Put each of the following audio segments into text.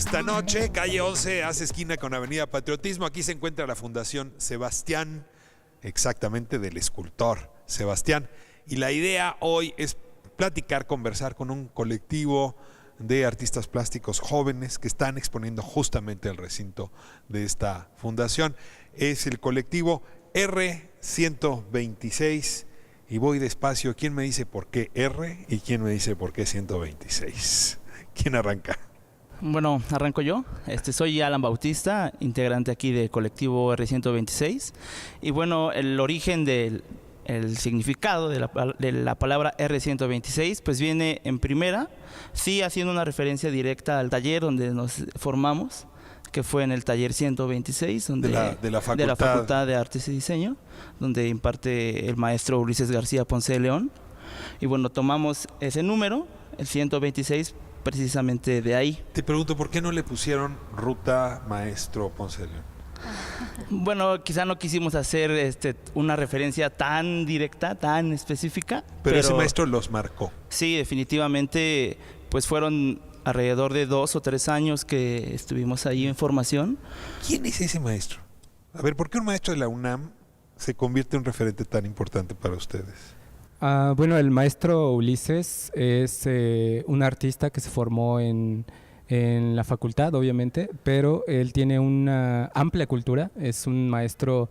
esta noche. Calle 11 hace esquina con Avenida Patriotismo. Aquí se encuentra la Fundación Sebastián, exactamente del escultor Sebastián. Y la idea hoy es platicar, conversar con un colectivo de artistas plásticos jóvenes que están exponiendo justamente el recinto de esta fundación. Es el colectivo R126. Y voy despacio. ¿Quién me dice por qué R y quién me dice por qué 126? ¿Quién arranca? Bueno, arranco yo. Soy Alan Bautista, integrante aquí del colectivo R126. Y bueno, el origen del significado de la palabra R126 pues viene en primera, sí haciendo una referencia directa al taller donde nos formamos, que fue en el taller 126 donde, de la Facultad de Artes y Diseño, donde imparte el maestro Ulises García Ponce de León. Y bueno, tomamos ese número, el 126, precisamente de ahí. Te pregunto, ¿por qué no le pusieron Ruta Maestro Ponce de León? Bueno, quizá no quisimos hacer una referencia tan directa, tan específica. Pero ese maestro los marcó. Sí, definitivamente, pues fueron alrededor de 2 o 3 años que estuvimos ahí en formación. ¿Quién es ese maestro? A ver, ¿por qué un maestro de la UNAM se convierte en un referente tan importante para ustedes? Bueno, el maestro Ulises es un artista que se formó en la facultad, obviamente, pero él tiene una amplia cultura, es un maestro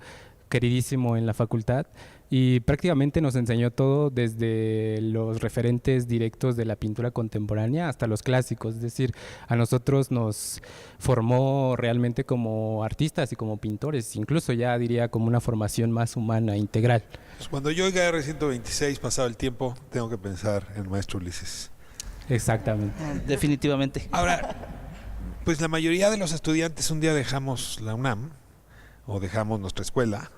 queridísimo en la facultad y prácticamente nos enseñó todo desde los referentes directos de la pintura contemporánea hasta los clásicos, es decir, a nosotros nos formó realmente como artistas y como pintores, incluso ya diría como una formación más humana, integral. Pues cuando yo oiga R126, pasado el tiempo, tengo que pensar en el maestro Ulises. Exactamente. Definitivamente. Ahora, pues la mayoría de los estudiantes un día dejamos la UNAM o dejamos nuestra escuela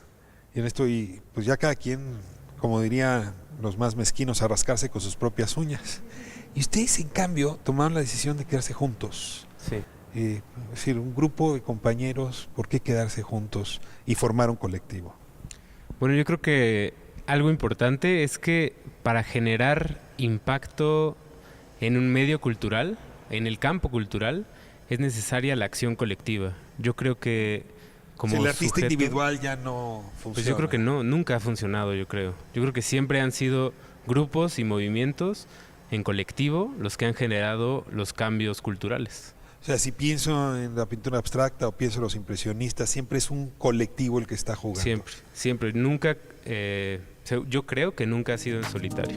y en esto pues ya cada quien, como diría los más mezquinos, a rascarse con sus propias uñas. Y ustedes en cambio tomaron la decisión de quedarse juntos. Sí. Es decir, un grupo de compañeros, ¿por qué quedarse juntos y formar un colectivo? Bueno, yo creo que algo importante es que para generar impacto en un medio cultural, en el campo cultural, es necesaria la acción colectiva. Yo creo que como si el artista sujeto, individual ya no funciona. Pues yo creo que no, nunca ha funcionado, yo creo. Yo creo que siempre han sido grupos y movimientos en colectivo los que han generado los cambios culturales. O sea, si pienso en la pintura abstracta o pienso en los impresionistas, siempre es un colectivo el que está jugando. Siempre, siempre. Nunca, yo creo que nunca ha sido en solitario.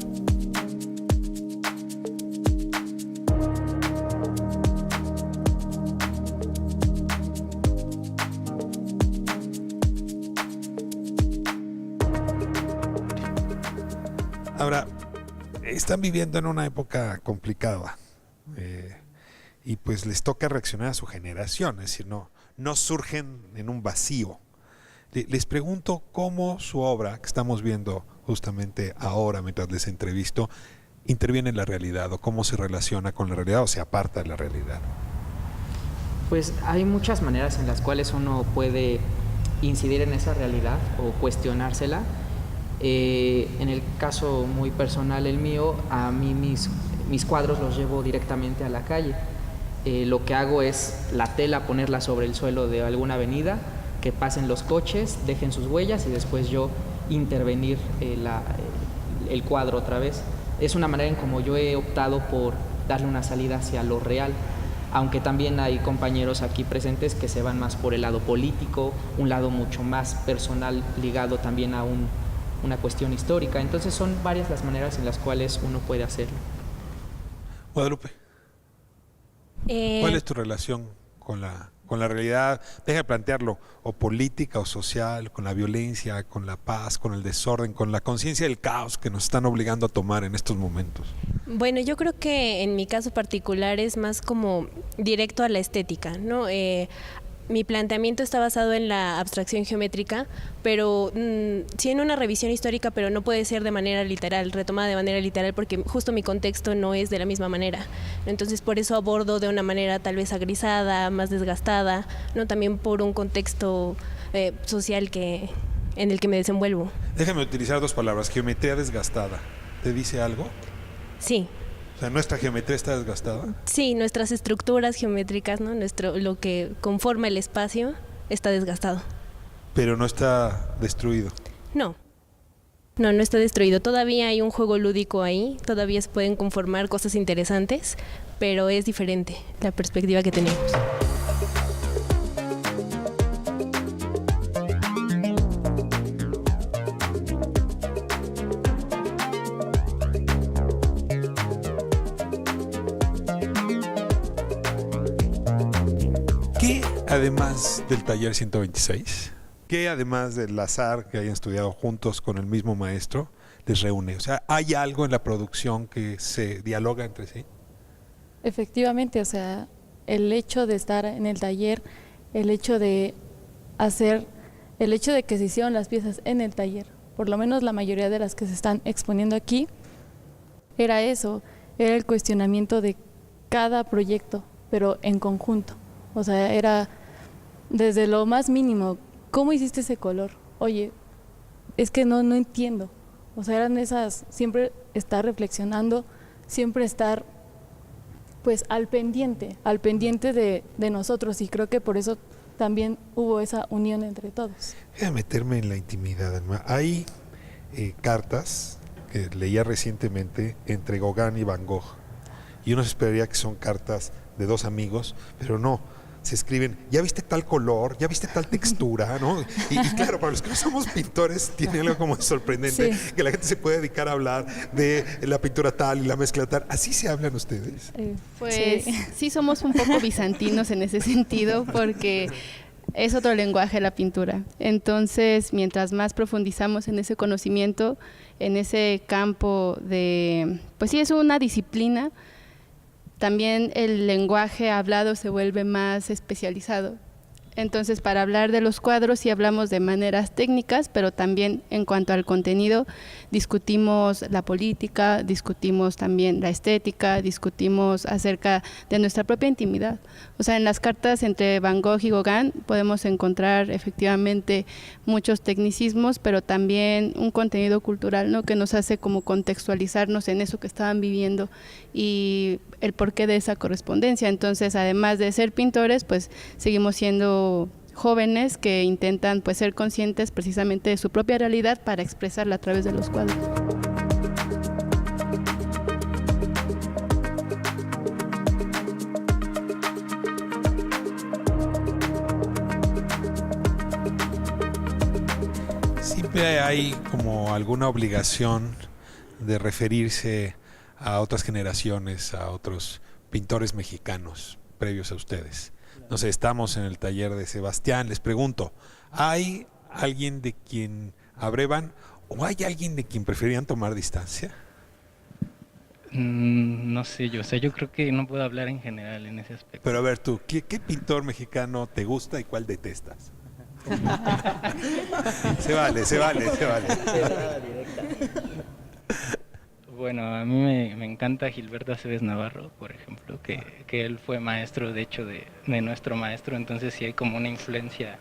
Ahora, están viviendo en una época complicada y pues les toca reaccionar a su generación, es decir, no surgen en un vacío. Les pregunto cómo su obra, que estamos viendo justamente ahora mientras les entrevisto, interviene en la realidad o cómo se relaciona con la realidad o se aparta de la realidad. Pues hay muchas maneras en las cuales uno puede incidir en esa realidad o cuestionársela. En el caso muy personal, el mío, a mí mis cuadros los llevo directamente a la calle. Lo que hago es la tela ponerla sobre el suelo de alguna avenida, que pasen los coches, dejen sus huellas y después yo intervenir el cuadro otra vez. Es una manera en como yo he optado por darle una salida hacia lo real, aunque también hay compañeros aquí presentes que se van más por el lado político, un lado mucho más personal ligado también a una cuestión histórica. Entonces son varias las maneras en las cuales uno puede hacerlo. Guadalupe, ¿cuál es tu relación con la realidad? Deja de plantearlo, o política o social, con la violencia, con la paz, con el desorden, con la conciencia del caos que nos están obligando a tomar en estos momentos. Bueno, yo creo que en mi caso particular es más como directo a la estética, ¿no? Mi planteamiento está basado en la abstracción geométrica, pero sí en una revisión histórica, pero no puede ser de manera literal, retomada de manera literal, porque justo mi contexto no es de la misma manera. Entonces, por eso abordo de una manera tal vez agrisada, más desgastada, ¿no? También por un contexto social en el que me desenvuelvo. Déjame utilizar 2 palabras. Geometría desgastada. ¿Te dice algo? Sí. O sea, ¿nuestra geometría está desgastada? Sí, nuestras estructuras geométricas, ¿no? Lo que conforma el espacio está desgastado. Pero no está destruido. No. No está destruido. Todavía hay un juego lúdico ahí, todavía se pueden conformar cosas interesantes, pero es diferente la perspectiva que tenemos. ¿Qué además del taller 126? ¿Qué además del azar que hayan estudiado juntos con el mismo maestro les reúne? O sea, ¿hay algo en la producción que se dialoga entre sí? Efectivamente, o sea, el hecho de estar en el taller, el hecho de que se hicieron las piezas en el taller, por lo menos la mayoría de las que se están exponiendo aquí, era eso, era el cuestionamiento de cada proyecto, pero en conjunto. O sea, era desde lo más mínimo, ¿cómo hiciste ese color? Oye, es que no entiendo. O sea, eran esas, siempre estar reflexionando, siempre estar pues al pendiente de nosotros, y creo que por eso también hubo esa unión entre todos. Voy a meterme en la intimidad, Alma. Hay cartas que leía recientemente entre Gauguin y Van Gogh, y uno se esperaría que son cartas de dos amigos, pero no. Se escriben, ya viste tal color, ya viste tal textura, ¿no? Y claro, para los que no somos pintores, tiene algo como sorprendente, sí, que la gente se puede dedicar a hablar de la pintura tal y la mezcla tal. ¿Así se hablan ustedes? Pues sí somos un poco bizantinos en ese sentido, porque es otro lenguaje la pintura. Entonces, mientras más profundizamos en ese conocimiento, en ese campo de, pues sí, es una disciplina. También el lenguaje hablado se vuelve más especializado. Entonces, para hablar de los cuadros sí hablamos de maneras técnicas, pero también en cuanto al contenido discutimos la política, discutimos también la estética, discutimos acerca de nuestra propia intimidad. O sea, en las cartas entre Van Gogh y Gauguin podemos encontrar efectivamente muchos tecnicismos, pero también un contenido cultural, ¿no?, que nos hace como contextualizarnos en eso que estaban viviendo y el porqué de esa correspondencia. Entonces, además de ser pintores, pues seguimos siendo jóvenes que intentan pues ser conscientes precisamente de su propia realidad para expresarla a través de los cuadros. Siempre hay como alguna obligación de referirse a otras generaciones, a otros pintores mexicanos previos a ustedes. No sé, estamos en el taller de Sebastián, les pregunto, ¿hay alguien de quien abrevan o hay alguien de quien preferían tomar distancia? No sé, yo creo que no puedo hablar en general en ese aspecto. Pero a ver tú, ¿qué pintor mexicano te gusta y cuál detestas? Se vale. Bueno, a mí me encanta Gilberto Aceves Navarro, por ejemplo, que él fue maestro, de hecho, de nuestro maestro, entonces sí hay como una influencia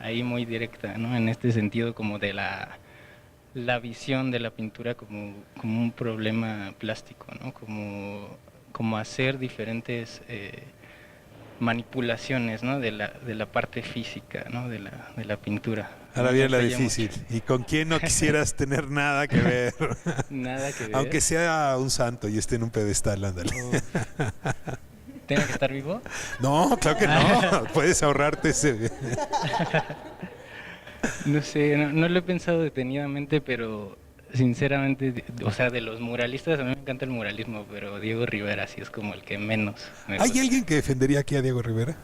ahí muy directa, ¿no? En este sentido como de la visión de la pintura como un problema plástico, ¿no? Como hacer diferentes manipulaciones, ¿no?, de la parte física, ¿no?, de la pintura. Ahora viene la difícil. ¿Y con quién no quisieras tener nada que ver? Nada que ver. Aunque sea un santo y esté en un pedestal, ándale. ¿Tiene que estar vivo? No, claro que no. Puedes ahorrarte ese. No sé, no lo he pensado detenidamente, pero sinceramente, o sea, de los muralistas, a mí me encanta el muralismo, pero Diego Rivera sí es como el que menos me gusta. ¿Hay alguien que defendería aquí a Diego Rivera?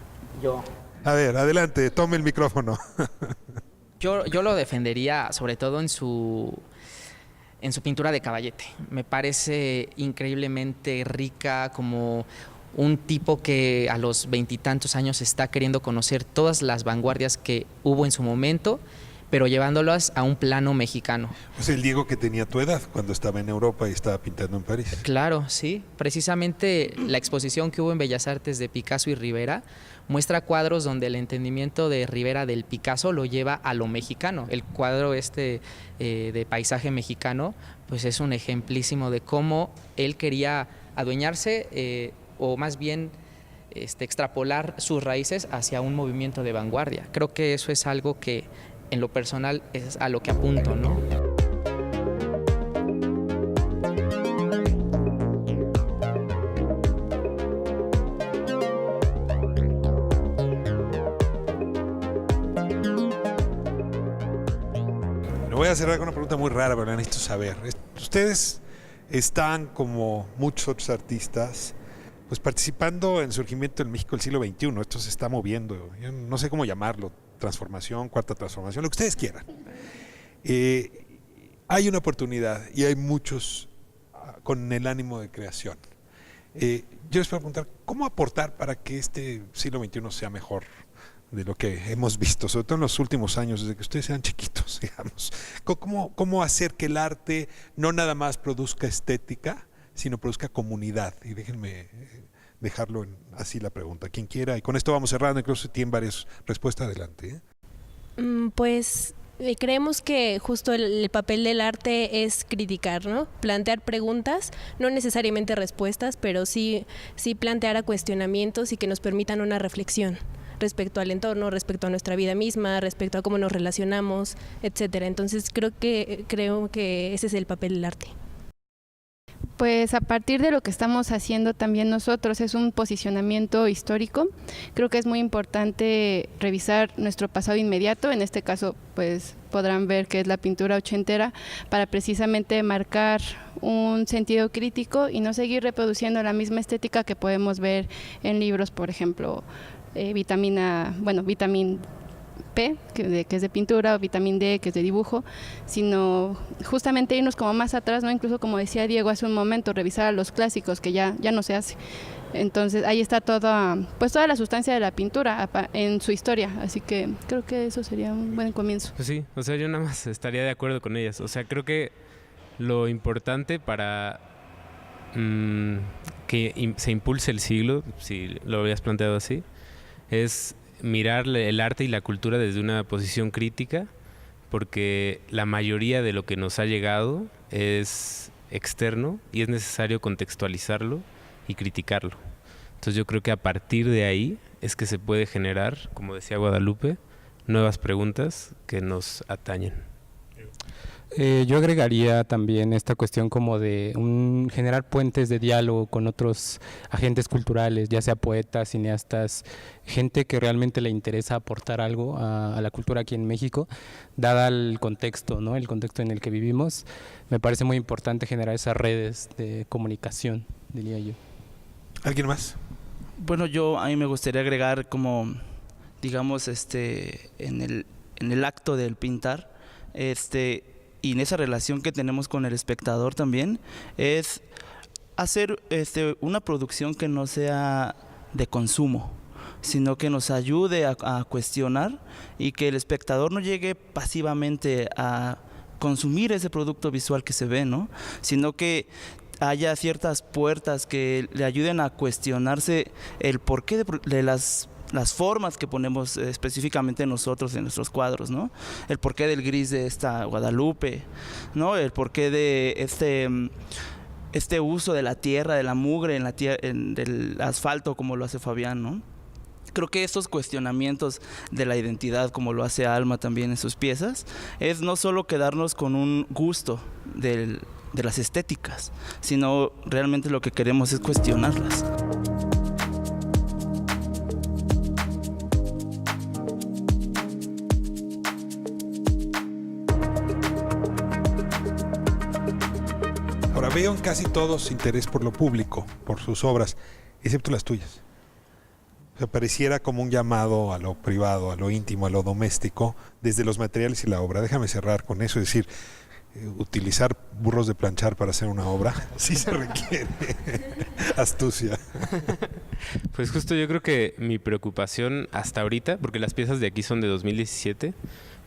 Yo. A ver, adelante, tome el micrófono. Yo lo defendería sobre todo en su pintura de Caballete. Me parece increíblemente rica, como un tipo que a los 20 y tantos años está queriendo conocer todas las vanguardias que hubo en su momento, pero llevándolas a un plano mexicano. Pues el Diego que tenía tu edad cuando estaba en Europa y estaba pintando en París. Claro, sí. Precisamente la exposición que hubo en Bellas Artes de Picasso y Rivera muestra cuadros donde el entendimiento de Rivera del Picasso lo lleva a lo mexicano. El cuadro de paisaje mexicano, pues es un ejemplísimo de cómo él quería adueñarse o más bien extrapolar sus raíces hacia un movimiento de vanguardia. Creo que eso es algo que en lo personal es a lo que apunto, ¿no? Voy a cerrar con una pregunta muy rara, pero la necesito saber. Ustedes están, como muchos otros artistas, pues participando en el surgimiento del México del siglo XXI. Esto se está moviendo. Yo no sé cómo llamarlo. Transformación, cuarta transformación, lo que ustedes quieran. Hay una oportunidad y hay muchos con el ánimo de creación. Yo les puedo preguntar, ¿cómo aportar para que este siglo XXI sea mejor de lo que hemos visto, sobre todo en los últimos años, desde que ustedes sean chiquitos, digamos? ¿Cómo hacer que el arte no nada más produzca estética, sino produzca comunidad? Y déjenme dejarlo así la pregunta, quien quiera, y con esto vamos cerrando, incluso si tienen varias respuestas, adelante. Pues creemos que justo el papel del arte es criticar, ¿no? Plantear preguntas, no necesariamente respuestas, pero sí plantear a cuestionamientos y que nos permitan una reflexión respecto al entorno, respecto a nuestra vida misma, respecto a cómo nos relacionamos, etcétera. Entonces creo que ese es el papel del arte. Pues a partir de lo que estamos haciendo también nosotros es un posicionamiento histórico. Creo que es muy importante revisar nuestro pasado inmediato, en este caso pues podrán ver que es la pintura ochentera, para precisamente marcar un sentido crítico y no seguir reproduciendo la misma estética que podemos ver en libros, por ejemplo, Vitamin P, que es de pintura, o Vitamin D, que es de dibujo, sino justamente irnos como más atrás, ¿no? Incluso como decía Diego hace un momento, revisar a los clásicos, que ya no se hace. Entonces ahí está toda la sustancia de la pintura en su historia, así que creo que eso sería un buen comienzo. Pues sí, o sea, yo nada más estaría de acuerdo con ellas. O sea, creo que lo importante para que se impulse el siglo, si lo habías planteado así, es mirar el arte y la cultura desde una posición crítica, porque la mayoría de lo que nos ha llegado es externo y es necesario contextualizarlo y criticarlo. Entonces yo creo que a partir de ahí es que se puede generar, como decía Guadalupe, nuevas preguntas que nos atañen. Yo agregaría también esta cuestión como de generar puentes de diálogo con otros agentes culturales, ya sea poetas, cineastas, gente que realmente le interesa aportar algo a la cultura aquí en México, dada el contexto, ¿no? El contexto en el que vivimos. Me parece muy importante generar esas redes de comunicación, diría yo. ¿Alguien más? Bueno, a mí me gustaría agregar como, digamos, en el acto del pintar, y en esa relación que tenemos con el espectador también, es hacer una producción que no sea de consumo, sino que nos ayude a cuestionar y que el espectador no llegue pasivamente a consumir ese producto visual que se ve, ¿no? Sino que haya ciertas puertas que le ayuden a cuestionarse el porqué de las formas que ponemos específicamente nosotros en nuestros cuadros, ¿no? El porqué del gris de esta Guadalupe, ¿no? El porqué de este uso de la tierra, de la mugre del asfalto, como lo hace Fabián, ¿no? Creo que estos cuestionamientos de la identidad, como lo hace Alma también en sus piezas, es no solo quedarnos con un gusto de las estéticas, sino realmente lo que queremos es cuestionarlas. Ahora, veo en casi todos interés por lo público, por sus obras, excepto las tuyas. O sea, pareciera como un llamado a lo privado, a lo íntimo, a lo doméstico, desde los materiales y la obra. Déjame cerrar con eso, es decir, utilizar burros de planchar para hacer una obra, sí se requiere astucia. Pues justo yo creo que mi preocupación hasta ahorita, porque las piezas de aquí son de 2017,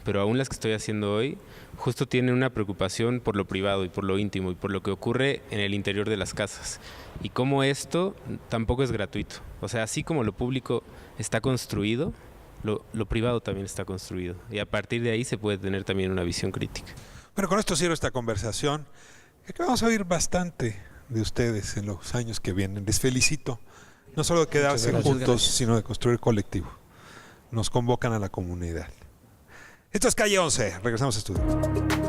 pero aún las que estoy haciendo hoy, justo tienen una preocupación por lo privado y por lo íntimo y por lo que ocurre en el interior de las casas. Y cómo esto tampoco es gratuito. O sea, así como lo público está construido, lo privado también está construido. Y a partir de ahí se puede tener también una visión crítica. Bueno, con esto cierro esta conversación. Creo que vamos a oír bastante de ustedes en los años que vienen. Les felicito. No solo de quedarse Muchas gracias. juntos, sino de construir colectivo. Nos convocan a la comunidad. Esto es Calle 11. Regresamos a estudio.